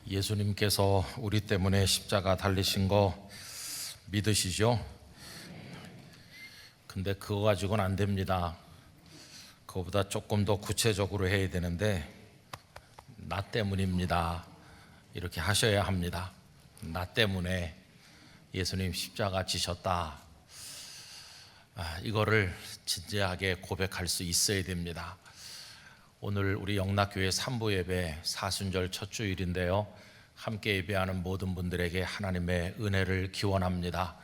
예수님께서 우리 때문에 십자가 달리신 거 믿으시죠? 근데 그거 가지고는 안 됩니다. 그거보다 조금 더 구체적으로 해야 되는데, 나 때문입니다, 이렇게 하셔야 합니다. 나 때문에 예수님 십자가 지셨다. 이거를 진지하게 고백할 수 있어야 됩니다. 오늘 우리 영락교회 3부 예배 사순절 첫 주일인데요, 함께 예배하는 모든 분들에게 하나님의 은혜를 기원합니다.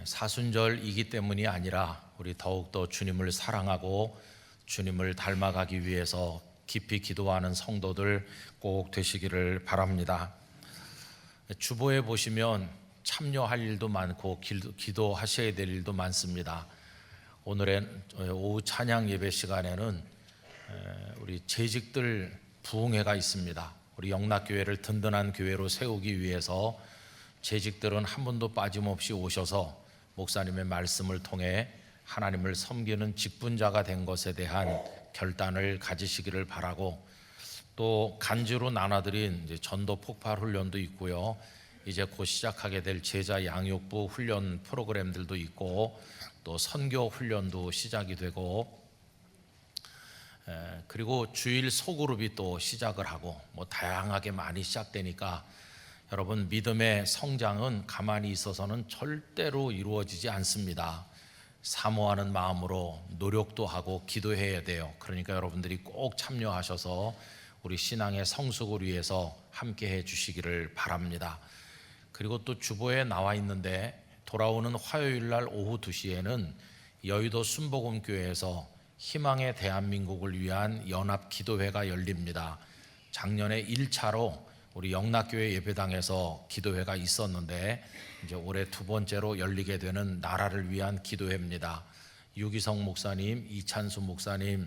사순절이기 때문이 아니라 우리 더욱더 주님을 사랑하고 주님을 닮아가기 위해서 깊이 기도하는 성도들 꼭 되시기를 바랍니다. 주보에 보시면 참여할 일도 많고 기도하셔야 될 일도 많습니다. 오늘의 오후 찬양 예배 시간에는 우리 재직들 부흥회가 있습니다. 우리 영락교회를 든든한 교회로 세우기 위해서 재직들은 한 분도 빠짐없이 오셔서 목사님의 말씀을 통해 하나님을 섬기는 직분자가 된 것에 대한 결단을 가지시기를 바라고, 또 간주로 나눠드린 이제 전도 폭발 훈련도 있고요, 이제 곧 시작하게 될 제자 양육부 훈련 프로그램들도 있고, 또 선교 훈련도 시작이 되고, 그리고 주일 소그룹이 또 시작을 하고, 다양하게 많이 시작되니까 여러분, 믿음의 성장은 가만히 있어서는 절대로 이루어지지 않습니다. 사모하는 마음으로 노력도 하고 기도해야 돼요. 그러니까 여러분들이 꼭 참여하셔서 우리 신앙의 성숙을 위해서 함께 해 주시기를 바랍니다. 그리고 또 주보에 나와 있는데, 돌아오는 화요일 날 오후 2시에는 여의도 순복음교회에서 희망의 대한민국을 위한 연합 기도회가 열립니다. 작년에 1차로 우리 영락교회 예배당에서 기도회가 있었는데, 이제 올해 두 번째로 열리게 되는 나라를 위한 기도회입니다. 유기성 목사님, 이찬수 목사님,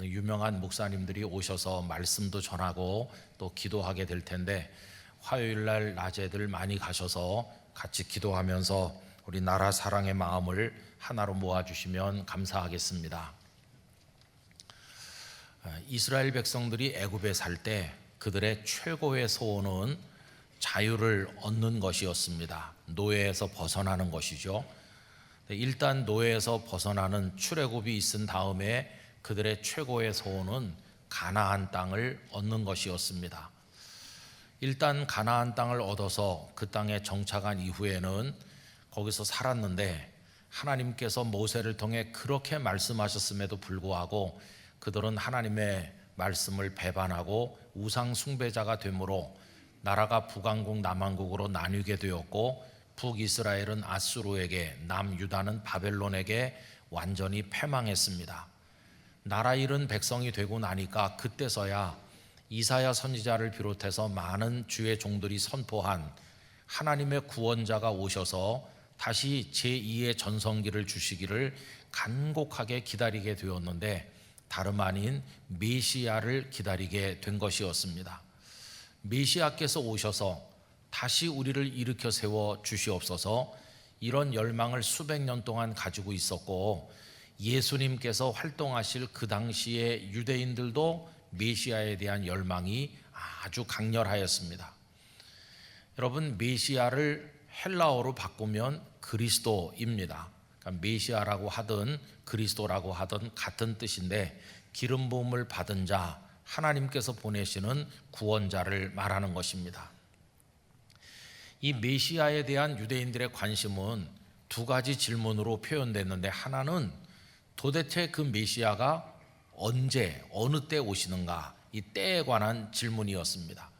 유명한 목사님들이 오셔서 말씀도 전하고 또 기도하게 될 텐데, 화요일 날 낮에들 많이 가셔서 같이 기도하면서 우리 나라 사랑의 마음을 하나로 모아주시면 감사하겠습니다. 이스라엘 백성들이 애굽에 살 때 그들의 최고의 소원은 자유를 얻는 것이었습니다. 노예에서 벗어나는 것이죠. 일단 노예에서 벗어나는 출애굽이 있은 다음에 그들의 최고의 소원은 가나안 땅을 얻는 것이었습니다. 일단 가나안 땅을 얻어서 그 땅에 정착한 이후에는 거기서 살았는데, 하나님께서 모세를 통해 그렇게 말씀하셨음에도 불구하고 그들은 하나님의 말씀을 배반하고 우상 숭배자가 되므로 나라가 북왕국 남왕국으로 나뉘게 되었고, 북이스라엘은 아수르에게, 남유다는 바벨론에게 완전히 패망했습니다. 나라 잃은 백성이 되고 나니까 그때서야 이사야 선지자를 비롯해서 많은 주의 종들이 선포한 하나님의 구원자가 오셔서 다시 제2의 전성기를 주시기를 간곡하게 기다리게 되었는데, 다름 아닌 메시아를 기다리게 된 것이었습니다. 메시아께서 오셔서 다시 우리를 일으켜 세워 주시옵소서. 이런 열망을 수백 년 동안 가지고 있었고, 예수님께서 활동하실 그 당시에 유대인들도 메시아에 대한 열망이 아주 강렬하였습니다. 여러분, 메시아를 헬라어로 바꾸면 그리스도입니다. 그러니까 메시아라고 하든 그리스도라고 하든 같은 뜻인데, 기름 부음을 받은 자, 하나님께서 보내시는 구원자를 말하는 것입니다. 이 메시아에 대한 유대인들의 관심은 두 가지 질문으로 표현됐는데, 하나는 도대체 그 메시아가 언제, 어느 때 오시는가, 이 때에 관한 질문이었습니다.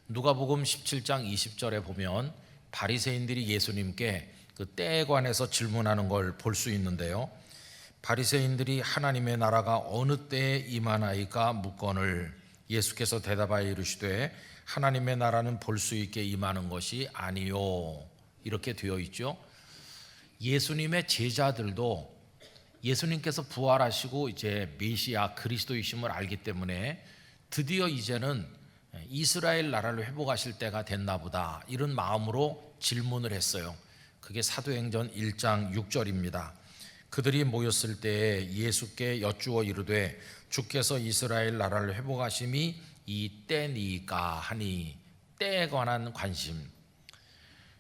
누가복음 17장 20절에 보면 바리새인들이 예수님께 그 때에 관해서 질문하는 걸 볼 수 있는데요, 바리새인들이 하나님의 나라가 어느 때에 임하나이까 묻거늘 예수께서 대답하여 이르시되 하나님의 나라는 볼 수 있게 임하는 것이 아니요, 이렇게 되어 있죠. 예수님의 제자들도 예수님께서 부활하시고 이제 메시아 그리스도이심을 알기 때문에 드디어 이제는 이스라엘 나라를 회복하실 때가 됐나 보다, 이런 마음으로 질문을 했어요. 그게 사도행전 1장 6절입니다. 그들이 모였을 때에 예수께 여쭈어 이르되 주께서 이스라엘 나라를 회복하심이 이 때니까 하니 때에 관한 관심.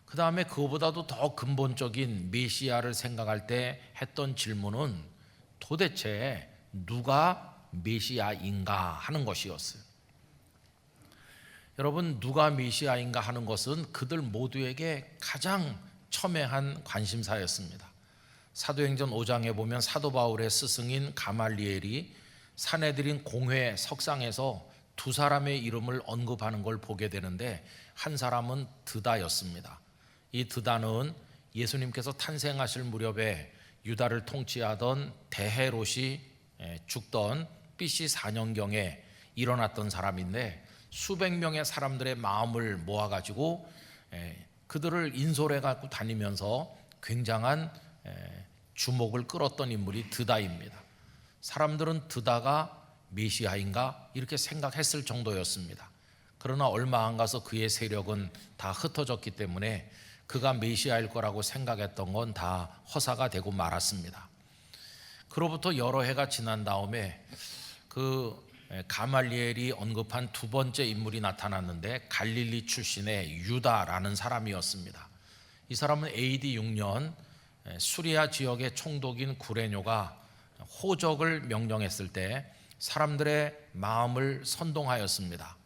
그 다음에 그거보다도 더 근본적인 메시아를 생각할 때 했던 질문은 도대체 누가 메시아인가 하는 것이었어요. 여러분, 누가 메시아인가 하는 것은 그들 모두에게 가장 첨예한 관심사였습니다. 사도행전 5장에 보면 사도 바울의 스승인 가말리엘이 사내들인 공회 석상에서 두 사람의 이름을 언급하는 걸 보게 되는데, 한 사람은 드다였습니다. 이 드다는 예수님께서 탄생하실 무렵에 유다를 통치하던 대헤롯이 죽던 BC 4년경에 일어났던 사람인데, 수백 명의 사람들의 마음을 모아가지고 그들을 인솔해 갖고 다니면서 굉장한 주목을 끌었던 인물이 드다입니다. 사람들은 드다가 메시아인가 이렇게 생각했을 정도였습니다. 그러나 얼마 안 가서 그의 세력은 다 흩어졌기 때문에 그가 메시아일 거라고 생각했던 건 다 허사가 되고 말았습니다. 그로부터 여러 해가 지난 다음에 그 가말리엘이 언급한 두 번째 인물이 나타났는데, 갈릴리 출신의 유다라는 사람이었습니다. 이 사람은 AD 6년 수리아 지역의 총독인 구레뇨가 호적을 명령했을 때 사람들의 마음을 선동하였습니다.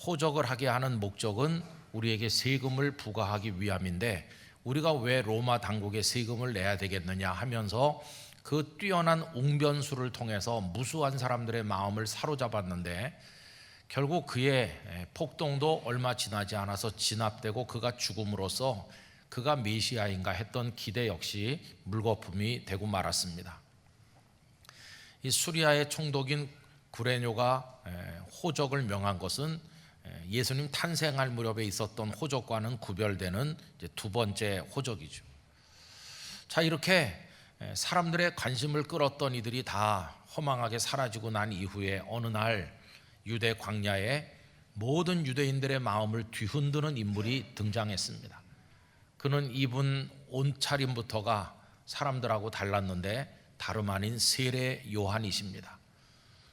호적을 하게 하는 목적은 우리에게 세금을 부과하기 위함인데, 우리가 왜 로마 당국에 세금을 내야 되겠느냐 하면서 그 뛰어난 웅변수를 통해서 무수한 사람들의 마음을 사로잡았는데, 결국 그의 폭동도 얼마 지나지 않아서 진압되고 그가 죽음으로써 그가 메시아인가 했던 기대 역시 물거품이 되고 말았습니다. 이 수리아의 총독인 구레뇨가 호적을 명한 것은 예수님 탄생할 무렵에 있었던 호적과는 구별되는 두 번째 호적이죠. 자, 이렇게 사람들의 관심을 끌었던 이들이 다 허망하게 사라지고 난 이후에 어느 날 유대 광야에 모든 유대인들의 마음을 뒤흔드는 인물이 등장했습니다. 그는 입은 옷차림부터가 사람들하고 달랐는데 다름 아닌 세례 요한이십니다.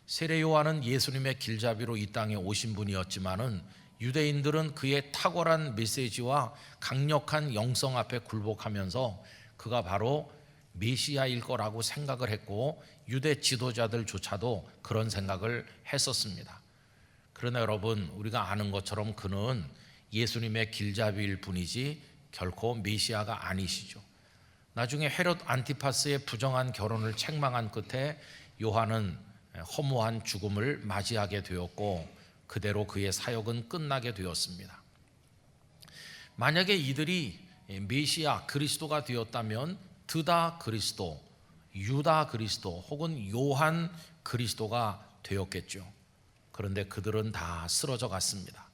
세례 요한은 예수님의 길잡이로 이 땅에 오신 분이었지만은 유대인들은 그의 탁월한 메시지와 강력한 영성 앞에 굴복하면서 그가 바로 메시아일 거라고 생각을 했고, 유대 지도자들조차도 그런 생각을 했었습니다. 그러나 여러분, 우리가 아는 것처럼 그는 예수님의 길잡이일 뿐이지 결코 메시아가 아니시죠. 나중에 헤롯 안티파스의 부정한 결혼을 책망한 끝에 요한은 허무한 죽음을 맞이하게 되었고, 그대로 그의 사역은 끝나게 되었습니다. 만약에 이들이 메시아 그리스도가 되었다면 드다 그리스도, 유다 그리스도 혹은 요한 그리스도가 되었겠죠. 그런데 그들은 다 쓰러져 갔습니다.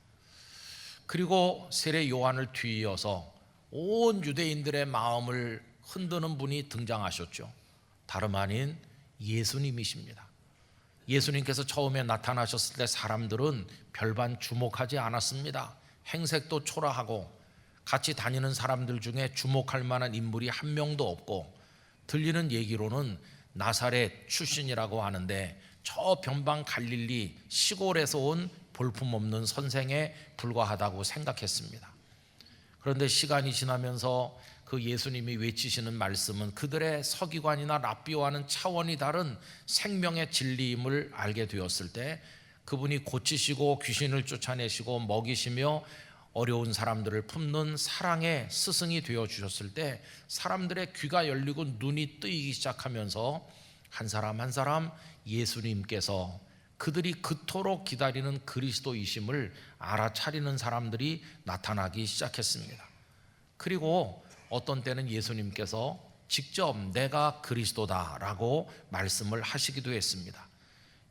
그리고 세례 요한을 뒤이어서 온 유대인들의 마음을 흔드는 분이 등장하셨죠. 다름 아닌 예수님이십니다. 예수님께서 처음에 나타나셨을 때 사람들은 별반 주목하지 않았습니다. 행색도 초라하고 같이 다니는 사람들 중에 주목할 만한 인물이 한 명도 없고, 들리는 얘기로는 나사렛 출신이라고 하는데 저 변방 갈릴리 시골에서 온 볼품없는 선생에 불과하다고 생각했습니다. 그런데 시간이 지나면서 그 예수님이 외치시는 말씀은 그들의 서기관이나 랍비와는 차원이 다른 생명의 진리임을 알게 되었을 때, 그분이 고치시고 귀신을 쫓아내시고 먹이시며 어려운 사람들을 품는 사랑의 스승이 되어주셨을 때 사람들의 귀가 열리고 눈이 뜨이기 시작하면서 한 사람 한 사람 예수님께서 그들이 그토록 기다리는 그리스도이심을 알아차리는 사람들이 나타나기 시작했습니다. 그리고 어떤 때는 예수님께서 직접 내가 그리스도다라고 말씀을 하시기도 했습니다.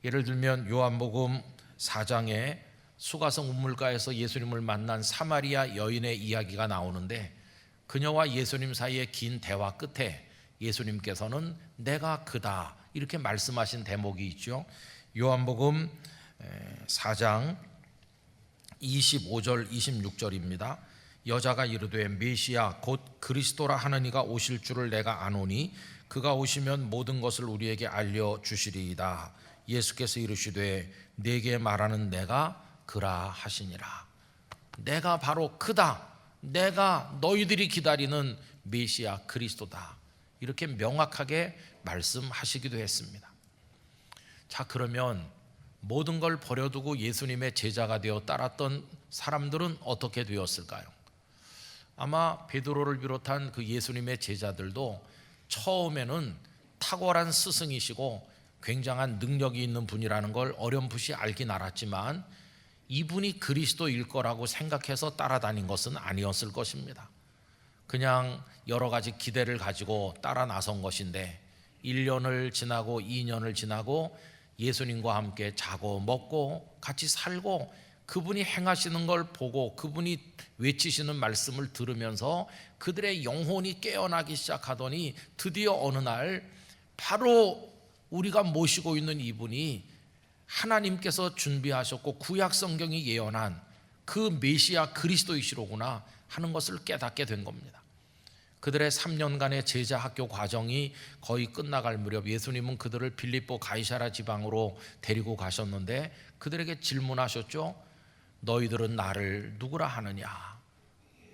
예를 들면 요한복음 4장에 수가성 우물가에서 예수님을 만난 사마리아 여인의 이야기가 나오는데, 그녀와 예수님 사이의 긴 대화 끝에 예수님께서는 내가 그다 이렇게 말씀하신 대목이 있죠. 요한복음 4장 25절 26절입니다. 여자가 이르되 메시아 곧 그리스도라 하는 이가 오실 줄을 내가 아노니 그가 오시면 모든 것을 우리에게 알려주시리이다. 예수께서 이르시되 네게 말하는 내가 그라 하시니라. 내가 바로 그다. 내가 너희들이 기다리는 메시아 그리스도다. 이렇게 명확하게 말씀하시기도 했습니다. 자, 그러면 모든 걸 버려두고 예수님의 제자가 되어 따랐던 사람들은 어떻게 되었을까요? 아마 베드로를 비롯한 그 예수님의 제자들도 처음에는 탁월한 스승이시고 굉장한 능력이 있는 분이라는 걸 어렴풋이 알긴 알았지만 이분이 그리스도일 거라고 생각해서 따라다닌 것은 아니었을 것입니다. 그냥 여러 가지 기대를 가지고 따라 나선 것인데 1년을 지나고 2년을 지나고 예수님과 함께 자고 먹고 같이 살고 그분이 행하시는 걸 보고 그분이 외치시는 말씀을 들으면서 그들의 영혼이 깨어나기 시작하더니 드디어 어느 날 바로 우리가 모시고 있는 이분이 하나님께서 준비하셨고 구약 성경이 예언한 그 메시아 그리스도이시로구나 하는 것을 깨닫게 된 겁니다. 그들의 3년간의 제자 학교 과정이 거의 끝나갈 무렵 예수님은 그들을 빌립보 가이사랴 지방으로 데리고 가셨는데 그들에게 질문하셨죠. 너희들은 나를 누구라 하느냐?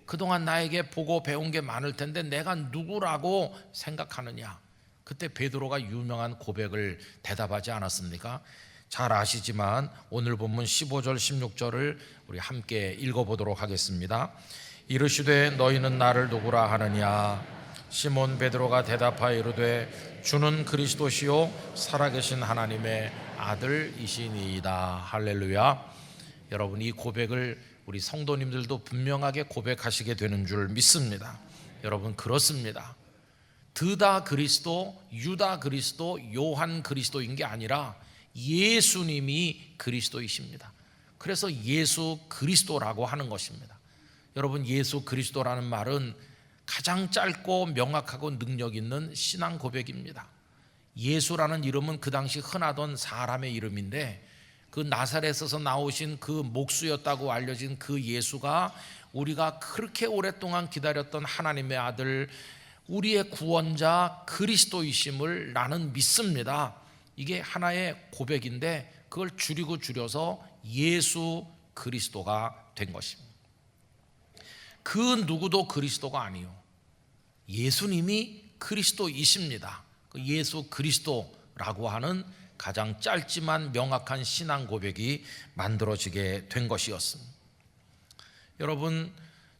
그동안 나에게 보고 배운 게 많을 텐데 내가 누구라고 생각하느냐? 그때 베드로가 유명한 고백을 대답하지 않았습니까? 잘 아시지만 오늘 본문 15절 16절을 우리 함께 읽어보도록 하겠습니다. 이르시되 너희는 나를 누구라 하느냐? 시몬 베드로가 대답하여 이르되 주는 그리스도시요 살아계신 하나님의 아들이시니이다. 할렐루야. 여러분, 이 고백을 우리 성도님들도 분명하게 고백하시게 되는 줄 믿습니다. 여러분, 그렇습니다. 드다 그리스도, 유다 그리스도, 요한 그리스도인 게 아니라 예수님이 그리스도이십니다. 그래서 예수 그리스도라고 하는 것입니다. 여러분, 예수 그리스도라는 말은 가장 짧고 명확하고 능력 있는 신앙 고백입니다. 예수라는 이름은 그 당시 흔하던 사람의 이름인데 그 나사렛에서 나오신 그 목수였다고 알려진 그 예수가 우리가 그렇게 오랫동안 기다렸던 하나님의 아들, 우리의 구원자 그리스도이심을 나는 믿습니다. 이게 하나의 고백인데 그걸 줄여서 예수 그리스도가 된 것입니다. 그 누구도 그리스도가 아니요, 예수님이 그리스도이십니다. 그 예수 그리스도라고 하는 가장 짧지만 명확한 신앙 고백이 만들어지게 된 것이었습니다. 여러분,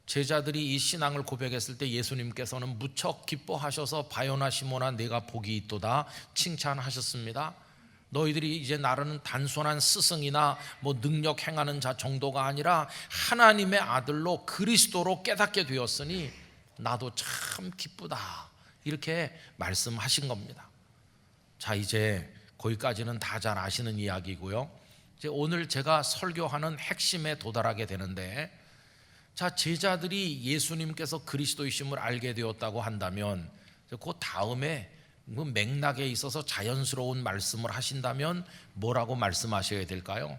제자들이 이 신앙을 고백했을 때 예수님께서는 무척 기뻐하셔서 바요나 시몬아 내가 복이 있도다 칭찬하셨습니다. 너희들이 이제 나는 단순한 스승이나 능력 행하는 자 정도가 아니라 하나님의 아들로 그리스도로 깨닫게 되었으니 나도 참 기쁘다, 이렇게 말씀하신 겁니다. 자, 이제 거기까지는 다 잘 아시는 이야기고요. 이제 오늘 제가 설교하는 핵심에 도달하게 되는데, 자, 제자들이 예수님께서 그리스도이심을 알게 되었다고 한다면 그 다음에 그 맥락에 있어서 자연스러운 말씀을 하신다면 뭐라고 말씀하셔야 될까요?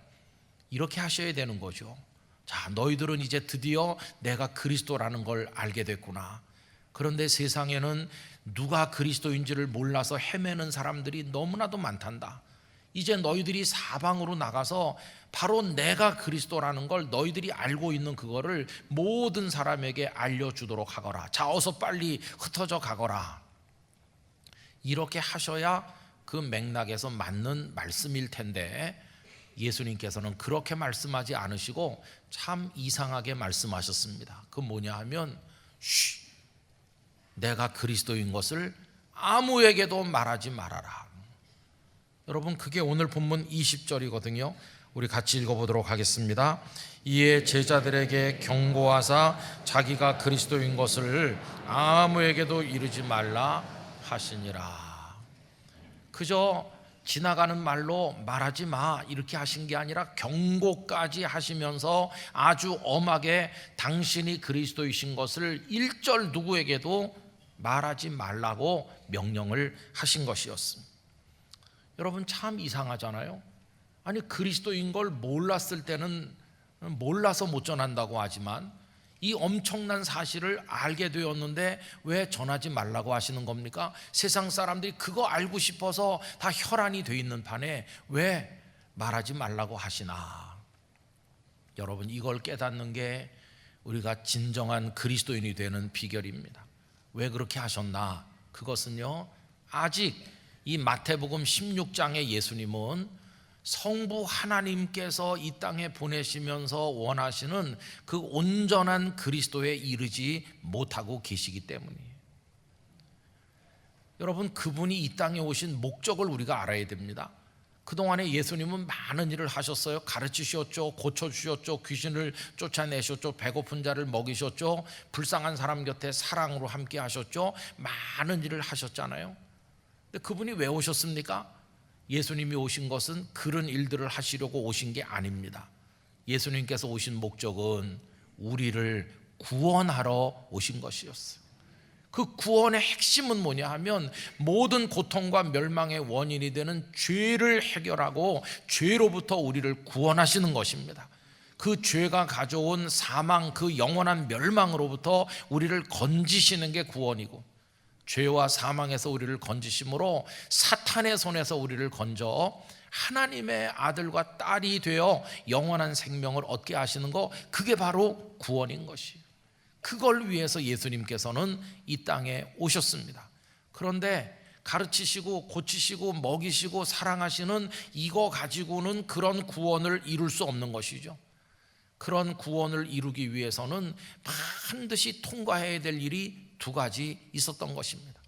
이렇게 하셔야 되는 거죠. 자, 너희들은 이제 드디어 내가 그리스도라는 걸 알게 됐구나. 그런데 세상에는 누가 그리스도인지를 몰라서 헤매는 사람들이 너무나도 많단다. 이제 너희들이 사방으로 나가서 바로 내가 그리스도라는 걸 너희들이 알고 있는 그거를 모든 사람에게 알려주도록 하거라. 자, 어서 빨리 흩어져 가거라. 이렇게 하셔야 그 맥락에서 맞는 말씀일 텐데 예수님께서는 그렇게 말씀하지 않으시고 참 이상하게 말씀하셨습니다. 그 뭐냐 하면 내가 그리스도인 것을 아무에게도 말하지 말아라. 여러분, 그게 오늘 본문 20절이거든요. 우리 같이 읽어보도록 하겠습니다. 이에 제자들에게 경고하사 자기가 그리스도인 것을 아무에게도 이르지 말라 하시니라. 그저 지나가는 말로 말하지 마 이렇게 하신 게 아니라 경고까지 하시면서 아주 엄하게 당신이 그리스도이신 것을 일절 누구에게도 말하지 말라고 명령을 하신 것이었습니다. 여러분, 참 이상하잖아요. 아니, 그리스도인 걸 몰랐을 때는 몰라서 못 전한다고 하지만 이 엄청난 사실을 알게 되었는데 왜 전하지 말라고 하시는 겁니까? 세상 사람들이 그거 알고 싶어서 다 혈안이 돼 있는 판에 왜 말하지 말라고 하시나? 여러분, 이걸 깨닫는 게 우리가 진정한 그리스도인이 되는 비결입니다. 왜 그렇게 하셨나? 그것은요, 아직 이 마태복음 16장의 예수님은 성부 하나님께서 이 땅에 보내시면서 원하시는 그 온전한 그리스도에 이르지 못하고 계시기 때문이에요. 여러분, 그분이 이 땅에 오신 목적을 우리가 알아야 됩니다. 그동안에 예수님은 많은 일을 하셨어요. 가르치셨죠, 고쳐주셨죠, 귀신을 쫓아내셨죠, 배고픈 자를 먹이셨죠, 불쌍한 사람 곁에 사랑으로 함께 하셨죠. 많은 일을 하셨잖아요. 근데 그분이 왜 오셨습니까? 예수님이 오신 것은 그런 일들을 하시려고 오신 게 아닙니다. 예수님께서 오신 목적은 우리를 구원하러 오신 것이었어요. 그 구원의 핵심은 뭐냐 하면 모든 고통과 멸망의 원인이 되는 죄를 해결하고 죄로부터 우리를 구원하시는 것입니다. 그 죄가 가져온 사망, 그 영원한 멸망으로부터 우리를 건지시는 게 구원이고, 죄와 사망에서 우리를 건지심으로 사탄의 손에서 우리를 건져 하나님의 아들과 딸이 되어 영원한 생명을 얻게 하시는 거, 그게 바로 구원인 것이에요. 그걸 위해서 예수님께서는 이 땅에 오셨습니다. 그런데 가르치시고 고치시고 먹이시고 사랑하시는 이거 가지고는 그런 구원을 이룰 수 없는 것이죠. 그런 구원을 이루기 위해서는 반드시 통과해야 될 일이 두 가지 있었던 것입니다.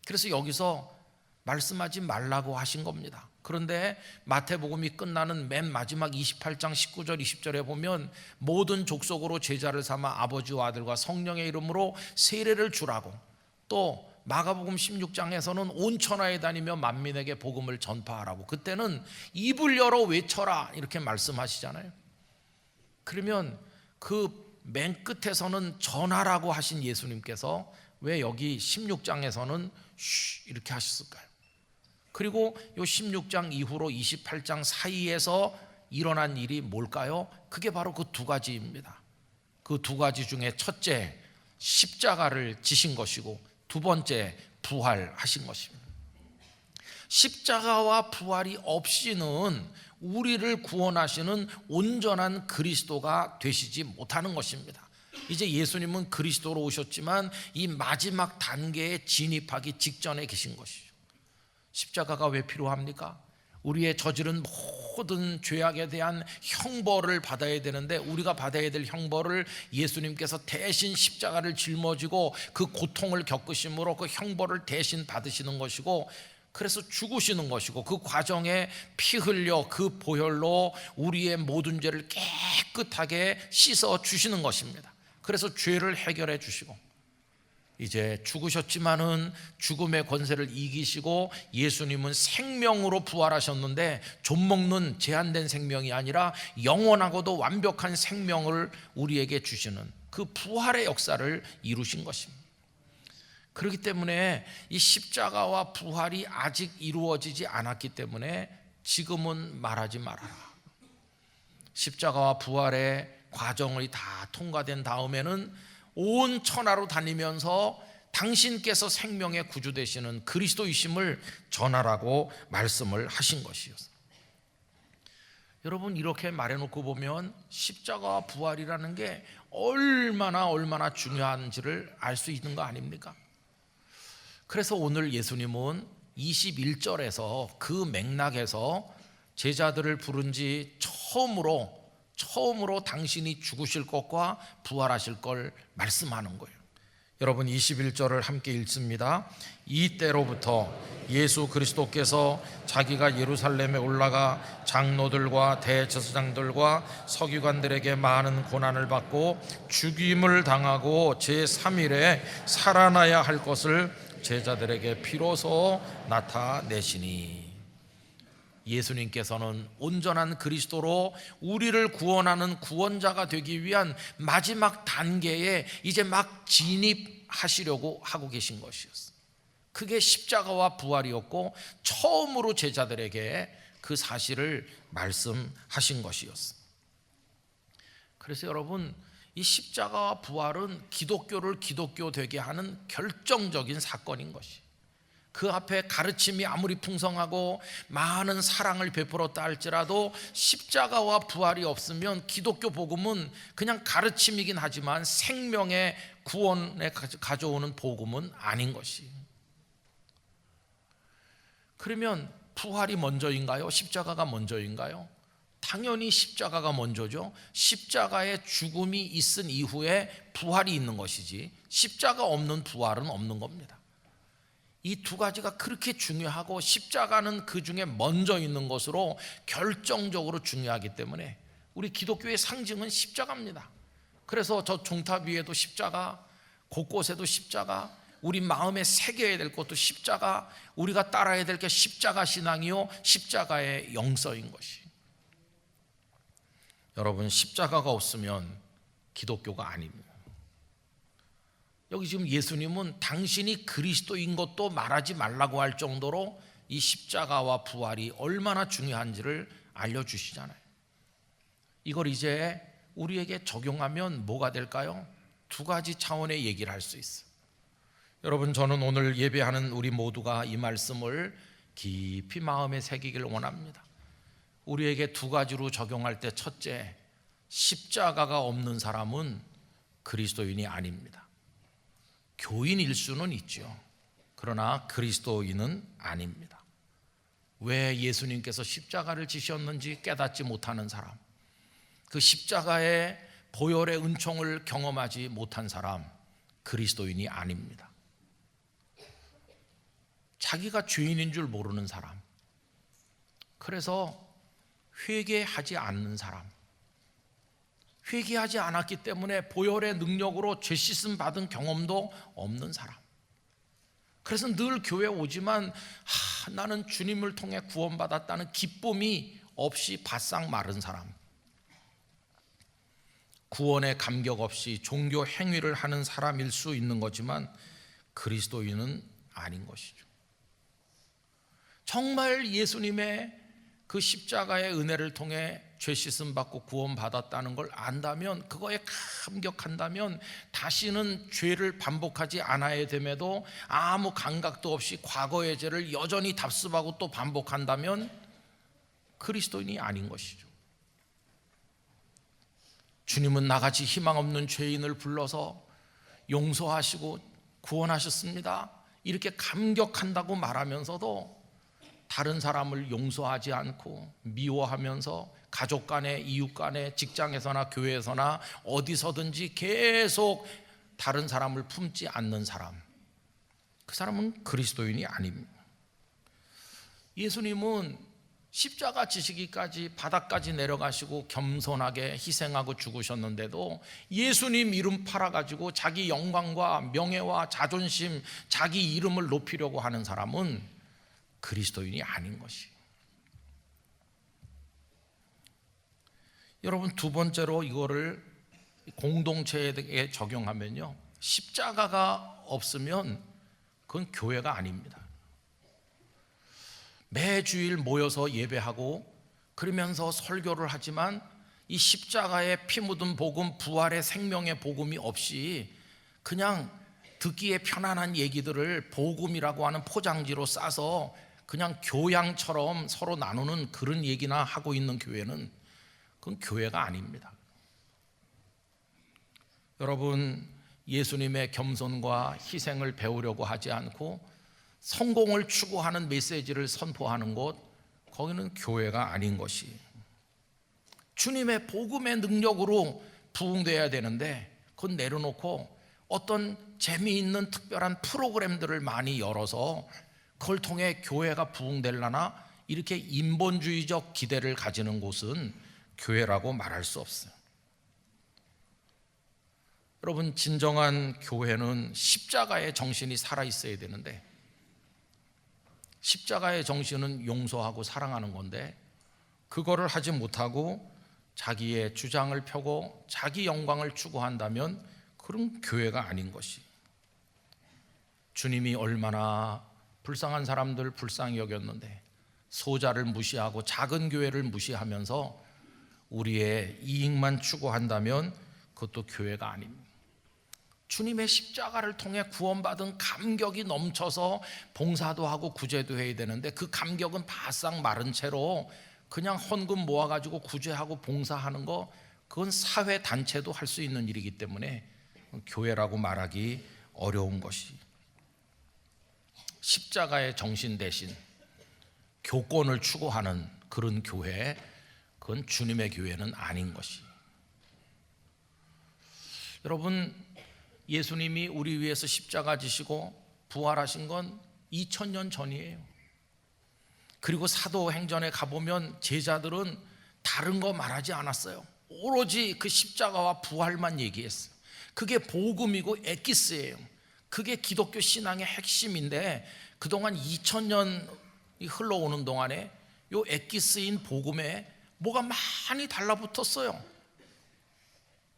그래서 여기서 말씀하지 말라고 하신 겁니다. 그런데 마태복음이 끝나는 맨 마지막 28장 19절 20절에 보면 모든 족속으로 제자를 삼아 아버지와 아들과 성령의 이름으로 세례를 주라고, 또 마가복음 16장에서는 온 천하에 다니며 만민에게 복음을 전파하라고, 그때는 입을 열어 외쳐라 이렇게 말씀하시잖아요. 그러면 그 맨 끝에서는 전하라고 하신 예수님께서 왜 여기 16장에서는 쉬 이렇게 하셨을까요? 그리고 이 16장 이후로 28장 사이에서 일어난 일이 뭘까요? 그게 바로 그 두 가지입니다. 그 두 가지 중에 첫째, 십자가를 지신 것이고, 두 번째, 부활하신 것입니다. 십자가와 부활이 없이는 우리를 구원하시는 온전한 그리스도가 되시지 못하는 것입니다. 이제 예수님은 그리스도로 오셨지만 이 마지막 단계에 진입하기 직전에 계신 것이죠. 십자가가 왜 필요합니까? 우리의 저지른 모든 죄악에 대한 형벌을 받아야 되는데, 우리가 받아야 될 형벌을 예수님께서 대신 십자가를 짊어지고 그 고통을 겪으심으로 그 형벌을 대신 받으시는 것이고, 그래서 죽으시는 것이고, 그 과정에 피 흘려 그 보혈로 우리의 모든 죄를 깨끗하게 씻어 주시는 것입니다. 그래서 죄를 해결해 주시고, 이제 죽으셨지만은 죽음의 권세를 이기시고 예수님은 생명으로 부활하셨는데, 좀먹는 제한된 생명이 아니라 영원하고도 완벽한 생명을 우리에게 주시는 그 부활의 역사를 이루신 것입니다. 그렇기 때문에 이 십자가와 부활이 아직 이루어지지 않았기 때문에 지금은 말하지 말아라. 십자가와 부활의 과정이 다 통과된 다음에는 온 천하로 다니면서 당신께서 생명의 구주 되시는 그리스도이심을 전하라고 말씀을 하신 것이었어요. 여러분, 이렇게 말해놓고 보면 십자가와 부활이라는 게 얼마나 중요한지를 알 수 있는 거 아닙니까? 그래서 오늘 예수님은 21절에서 그 맥락에서 제자들을 부른 지 처음으로 당신이 죽으실 것과 부활하실 걸 말씀하는 거예요. 여러분, 21절을 함께 읽습니다. 이때로부터 예수 그리스도께서 자기가 예루살렘에 올라가 장로들과 대제사장들과 서기관들에게 많은 고난을 받고 죽임을 당하고 제3일에 살아나야 할 것을 제자들에게 비로소 나타내시니, 예수님께서는 온전한 그리스도로 우리를 구원하는 구원자가 되기 위한 마지막 단계에 이제 막 진입하시려고 하고 계신 것이었어요. 그게 십자가와 부활이었고, 처음으로 제자들에게 그 사실을 말씀하신 것이었어요. 그래서 여러분, 이 십자가와 부활은 기독교를 기독교 되게 하는 결정적인 사건인 것이, 그 앞에 가르침이 아무리 풍성하고 많은 사랑을 베풀었다 할지라도 십자가와 부활이 없으면 기독교 복음은 그냥 가르침이긴 하지만 생명의 구원에 가져오는 복음은 아닌 것이. 그러면 부활이 먼저인가요? 십자가가 먼저인가요? 당연히 십자가가 먼저죠. 십자가의 죽음이 있은 이후에 부활이 있는 것이지, 십자가 없는 부활은 없는 겁니다. 이 두 가지가 그렇게 중요하고 십자가는 그 중에 먼저 있는 것으로 결정적으로 중요하기 때문에 우리 기독교의 상징은 십자가입니다. 그래서 저 종탑 위에도 십자가, 곳곳에도 십자가, 우리 마음에 새겨야 될 것도 십자가, 우리가 따라야 될 게 십자가 신앙이요, 십자가의 영서인 것이. 여러분, 십자가가 없으면 기독교가 아닙니다. 여기 지금 예수님은 당신이 그리스도인 것도 말하지 말라고 할 정도로 이 십자가와 부활이 얼마나 중요한지를 알려주시잖아요. 이걸 이제 우리에게 적용하면 뭐가 될까요? 두 가지 차원의 얘기를 할 수 있어요. 여러분, 저는 오늘 예배하는 우리 모두가 이 말씀을 깊이 마음에 새기기를 원합니다. 우리에게 두 가지로 적용할 때, 첫째, 십자가가 없는 사람은 그리스도인이 아닙니다. 교인일 수는 있죠. 그러나 그리스도인은 아닙니다. 왜 예수님께서 십자가를 지셨는지 깨닫지 못하는 사람, 그 십자가의 보혈의 은총을 경험하지 못한 사람, 그리스도인이 아닙니다. 자기가 죄인인 줄 모르는 사람, 그래서 회개하지 않는 사람, 회개하지 않았기 때문에 보혈의 능력으로 죄 씻음 받은 경험도 없는 사람, 그래서 늘 교회 오지만 나는 주님을 통해 구원받았다는 기쁨이 없이 바싹 마른 사람, 구원의 감격 없이 종교 행위를 하는 사람일 수 있는 거지만 그리스도인은 아닌 것이죠. 정말 예수님의 그 십자가의 은혜를 통해 죄 씻음 받고 구원 받았다는 걸 안다면, 그거에 감격한다면, 다시는 죄를 반복하지 않아야 됨에도 아무 감각도 없이 과거의 죄를 여전히 답습하고 또 반복한다면 그리스도인이 아닌 것이죠. 주님은 나같이 희망 없는 죄인을 불러서 용서하시고 구원하셨습니다, 이렇게 감격한다고 말하면서도 다른 사람을 용서하지 않고 미워하면서 가족 간에, 이웃 간에, 직장에서나 교회에서나 어디서든지 계속 다른 사람을 품지 않는 사람, 그 사람은 그리스도인이 아닙니다. 예수님은 십자가 지시기까지 바닥까지 내려가시고 겸손하게 희생하고 죽으셨는데도 예수님 이름 팔아가지고 자기 영광과 명예와 자존심, 자기 이름을 높이려고 하는 사람은 그리스도인이 아닌 것이. 여러분, 두 번째로 이거를 공동체에 적용하면요, 십자가가 없으면 그건 교회가 아닙니다. 매주일 모여서 예배하고 그러면서 설교를 하지만 이 십자가의 피 묻은 복음, 부활의 생명의 복음이 없이 그냥 듣기에 편안한 얘기들을 복음이라고 하는 포장지로 싸서 그냥 교양처럼 서로 나누는 그런 얘기나 하고 있는 교회는 그건 교회가 아닙니다. 여러분, 예수님의 겸손과 희생을 배우려고 하지 않고 성공을 추구하는 메시지를 선포하는 곳, 거기는 교회가 아닌 것이. 주님의 복음의 능력으로 부흥돼야 되는데 그건 내려놓고 어떤 재미있는 특별한 프로그램들을 많이 열어서 그걸 통해 교회가 부흥되려나, 이렇게 인본주의적 기대를 가지는 곳은 교회라고 말할 수 없어요. 여러분, 진정한 교회는 십자가의 정신이 살아있어야 되는데, 십자가의 정신은 용서하고 사랑하는 건데 그거를 하지 못하고 자기의 주장을 펴고 자기 영광을 추구한다면 그런 교회가 아닌 것이. 주님이 얼마나 불쌍한 사람들 불쌍히 여겼는데 소자를 무시하고 작은 교회를 무시하면서 우리의 이익만 추구한다면 그것도 교회가 아닙니다. 주님의 십자가를 통해 구원받은 감격이 넘쳐서 봉사도 하고 구제도 해야 되는데 그 감격은 바싹 마른 채로 그냥 헌금 모아가지고 구제하고 봉사하는 거, 그건 사회 단체도 할 수 있는 일이기 때문에 교회라고 말하기 어려운 것이, 십자가의 정신 대신 교권을 추구하는 그런 교회, 그건 주님의 교회는 아닌 것이. 여러분, 예수님이 우리 위해서 십자가 지시고 부활하신 건 2000년 전이에요. 그리고 사도행전에 가보면 제자들은 다른 거 말하지 않았어요. 오로지 그 십자가와 부활만 얘기했어요. 그게 복음이고 에키스예요. 그게 기독교 신앙의 핵심인데 그동안 2000년이 흘러오는 동안에 요 에키스인 복음에 뭐가 많이 달라붙었어요.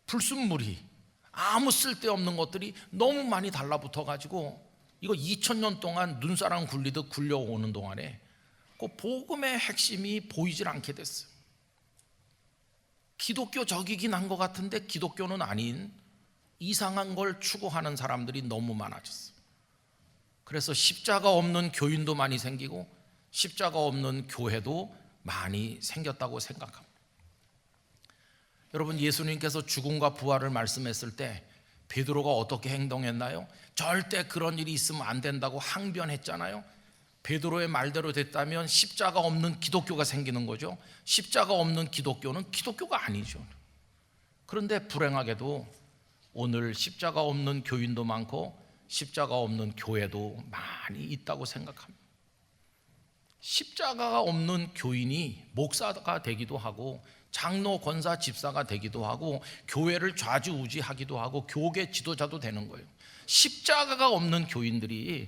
불순물이, 아무 쓸데없는 것들이 너무 많이 달라붙어가지고 이거 2000년 동안 눈사람 굴리듯 굴려오는 동안에 그 복음의 핵심이 보이질 않게 됐어요. 기독교적이긴 한 것 같은데 기독교는 아닌 이상한 걸 추구하는 사람들이 너무 많아졌어요. 그래서 십자가 없는 교인도 많이 생기고 십자가 없는 교회도 많이 생겼다고 생각합니다. 여러분, 예수님께서 죽음과 부활을 말씀했을 때 베드로가 어떻게 행동했나요? 절대 그런 일이 있으면 안 된다고 항변했잖아요. 베드로의 말대로 됐다면 십자가 없는 기독교가 생기는 거죠. 십자가 없는 기독교는 기독교가 아니죠. 그런데 불행하게도 오늘 십자가 없는 교인도 많고 십자가 없는 교회도 많이 있다고 생각합니다. 십자가가 없는 교인이 목사가 되기도 하고 장로, 권사, 집사가 되기도 하고 교회를 좌지우지하기도 하고 교계 지도자도 되는 거예요. 십자가가 없는 교인들이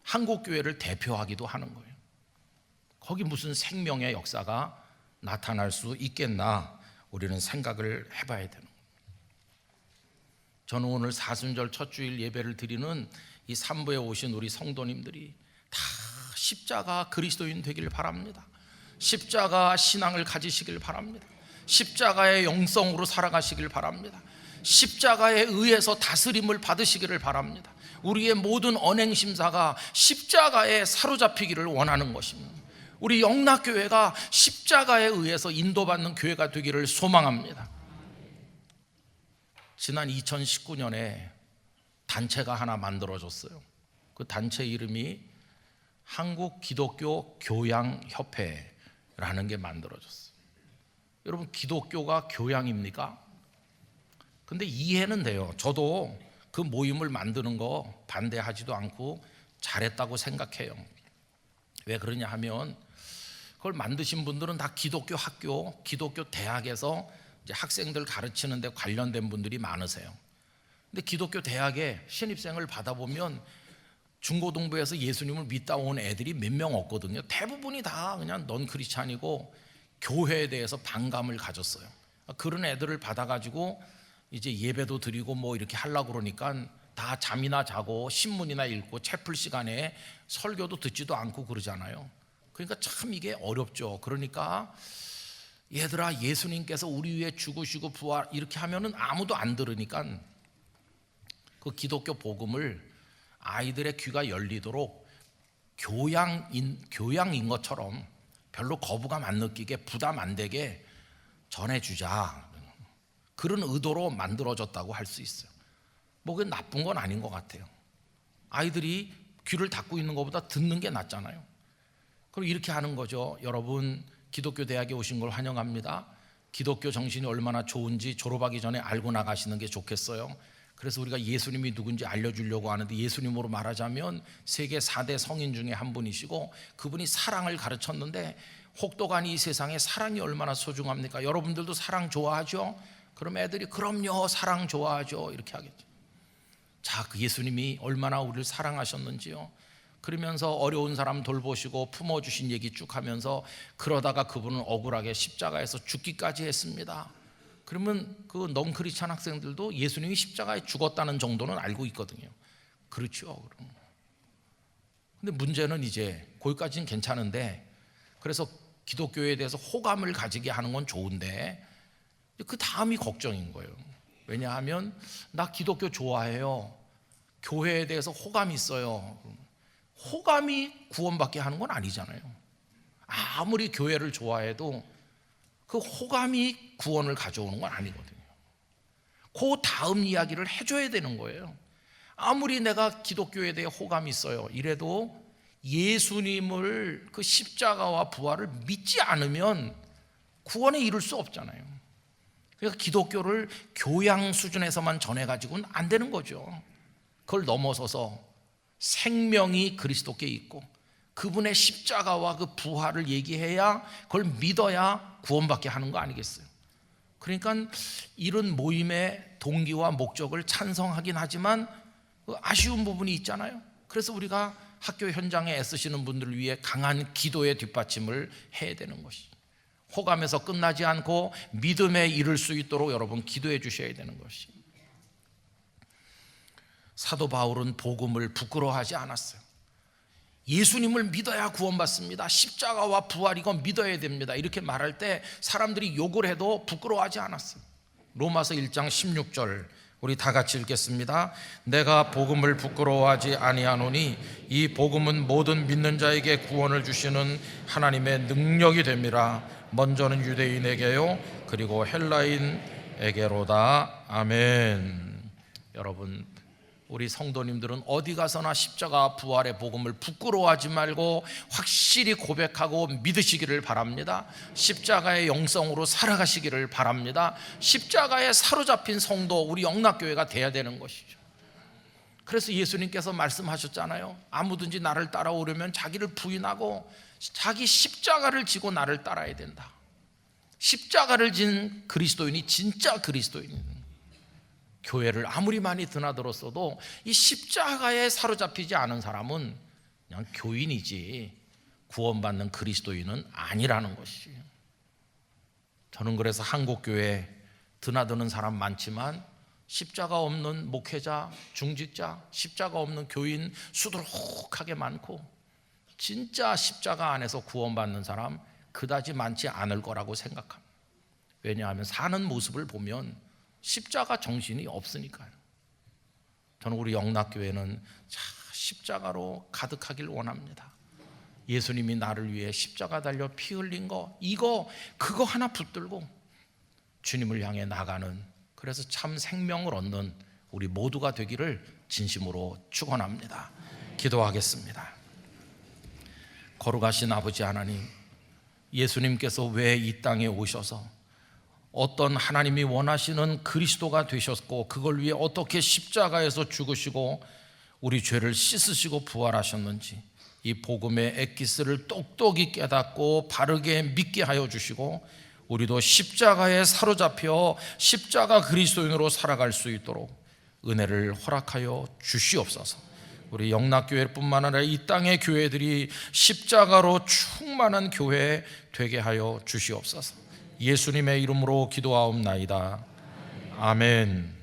한국교회를 대표하기도 하는 거예요. 거기 무슨 생명의 역사가 나타날 수 있겠나, 우리는 생각을 해봐야 되는 거예요. 저는 오늘 사순절 첫 주일 예배를 드리는 이 산부에 오신 우리 성도님들이 다 십자가 그리스도인 되길 바랍니다. 십자가 신앙을 가지시길 바랍니다. 십자가의 영성으로 살아가시길 바랍니다. 십자가에 의해서 다스림을 받으시기를 바랍니다. 우리의 모든 언행심사가 십자가에 사로잡히기를 원하는 것입니다. 우리 영락교회가 십자가에 의해서 인도받는 교회가 되기를 소망합니다. 지난 2019년에 단체가 하나 만들어졌어요. 그 단체 이름이 한국기독교 교양협회라는 게 만들어졌어요. 여러분, 기독교가 교양입니까? 근데 이해는 돼요. 저도 그 모임을 만드는 거 반대하지도 않고 잘했다고 생각해요. 왜 그러냐 하면 그걸 만드신 분들은 다 기독교 학교, 기독교 대학에서 이제 학생들 가르치는 데 관련된 분들이 많으세요. 근데 기독교 대학에 신입생을 받아보면 중고등부에서 예수님을 믿다 온 애들이 몇 명 없거든요. 대부분이 다 그냥 넌 크리스찬이고 교회에 대해서 반감을 가졌어요. 그런 애들을 받아가지고 이제 예배도 드리고 뭐 이렇게 하려고 그러니까 다 잠이나 자고 신문이나 읽고 채플 시간에 설교도 듣지도 않고 그러잖아요. 그러니까 참 이게 어렵죠. 그러니까 얘들아, 예수님께서 우리 위해 죽으시고 부활 이렇게 하면은 아무도 안 들으니까 그 기독교 복음을 아이들의 귀가 열리도록 교양인 것처럼 별로 거부감 안 느끼게 부담 안 되게 전해주자, 그런 의도로 만들어졌다고 할 수 있어요. 뭐 그게 나쁜 건 아닌 것 같아요. 아이들이 귀를 닫고 있는 것보다 듣는 게 낫잖아요. 그럼 이렇게 하는 거죠. 여러분, 기독교 대학에 오신 걸 환영합니다. 기독교 정신이 얼마나 좋은지 졸업하기 전에 알고 나가시는 게 좋겠어요. 그래서 우리가 예수님이 누군지 알려주려고 하는데, 예수님으로 말하자면 세계 4대 성인 중에 한 분이시고 그분이 사랑을 가르쳤는데, 혹독한 이 세상에 사랑이 얼마나 소중합니까? 여러분들도 사랑 좋아하죠? 그럼 애들이 그럼요, 사랑 좋아하죠, 이렇게 하겠죠. 자, 그 예수님이 얼마나 우리를 사랑하셨는지요. 그러면서 어려운 사람 돌보시고 품어주신 얘기 쭉 하면서 그러다가 그분은 억울하게 십자가에서 죽기까지 했습니다. 그러면 그 넌크리스찬 학생들도 예수님이 십자가에 죽었다는 정도는 알고 있거든요. 그렇죠. 근데 문제는 이제 거기까지는 괜찮은데, 그래서 기독교에 대해서 호감을 가지게 하는 건 좋은데 그 다음이 걱정인 거예요. 왜냐하면 나 기독교 좋아해요. 교회에 대해서 호감이 있어요. 호감이 구원받게 하는 건 아니잖아요. 아무리 교회를 좋아해도 그 호감이 구원을 가져오는 건 아니거든요. 그 다음 이야기를 해줘야 되는 거예요. 아무리 내가 기독교에 대해 호감이 있어요 이래도 예수님을 그 십자가와 부활을 믿지 않으면 구원에 이룰 수 없잖아요. 그러니까 기독교를 교양 수준에서만 전해가지고는 안 되는 거죠. 그걸 넘어서서 생명이 그리스도께 있고 그분의 십자가와 그 부활을 얘기해야 그걸 믿어야 구원받게 하는 거 아니겠어요? 그러니까 이런 모임의 동기와 목적을 찬성하긴 하지만 아쉬운 부분이 있잖아요. 그래서 우리가 학교 현장에 애쓰시는 분들을 위해 강한 기도의 뒷받침을 해야 되는 것이죠. 호감에서 끝나지 않고 믿음에 이를 수 있도록 여러분 기도해 주셔야 되는 것이. 사도 바울은 복음을 부끄러워하지 않았어요. 예수님을 믿어야 구원받습니다. 십자가와 부활 이건 믿어야 됩니다. 이렇게 말할 때 사람들이 욕을 해도 부끄러워하지 않았어요. 로마서 1장 16절 우리 다 같이 읽겠습니다. 내가 복음을 부끄러워하지 아니하노니 이 복음은 모든 믿는 자에게 구원을 주시는 하나님의 능력이 됨이라. 먼저는 유대인에게요 그리고 헬라인에게로다. 아멘. 여러분, 우리 성도님들은 어디 가서나 십자가 부활의 복음을 부끄러워하지 말고 확실히 고백하고 믿으시기를 바랍니다. 십자가의 영성으로 살아가시기를 바랍니다. 십자가에 사로잡힌 성도 우리 영락교회가 돼야 되는 것이죠. 그래서 예수님께서 말씀하셨잖아요. 아무든지 나를 따라오려면 자기를 부인하고 자기 십자가를 지고 나를 따라야 된다. 십자가를 진 그리스도인이 진짜 그리스도인입니다. 교회를 아무리 많이 드나들었어도 이 십자가에 사로잡히지 않은 사람은 그냥 교인이지 구원받는 그리스도인은 아니라는 것이에요. 저는 그래서 한국교회 드나드는 사람 많지만 십자가 없는 목회자, 중직자, 십자가 없는 교인 수두룩하게 많고 진짜 십자가 안에서 구원받는 사람 그다지 많지 않을 거라고 생각합니다. 왜냐하면 사는 모습을 보면 십자가 정신이 없으니까요. 저는 우리 영락교회는 십자가로 가득하길 원합니다. 예수님이 나를 위해 십자가 달려 피 흘린 거 그거 하나 붙들고 주님을 향해 나가는, 그래서 참 생명을 얻는 우리 모두가 되기를 진심으로 축원합니다. 기도하겠습니다. 거룩하신 아버지 하나님, 예수님께서 왜 이 땅에 오셔서 어떤 하나님이 원하시는 그리스도가 되셨고 그걸 위해 어떻게 십자가에서 죽으시고 우리 죄를 씻으시고 부활하셨는지 이 복음의 엑기스를 똑똑히 깨닫고 바르게 믿게 하여 주시고 우리도 십자가에 사로잡혀 십자가 그리스도인으로 살아갈 수 있도록 은혜를 허락하여 주시옵소서. 우리 영락교회뿐만 아니라 이 땅의 교회들이 십자가로 충만한 교회 되게 하여 주시옵소서. 예수님의 이름으로 기도하옵나이다. 아멘.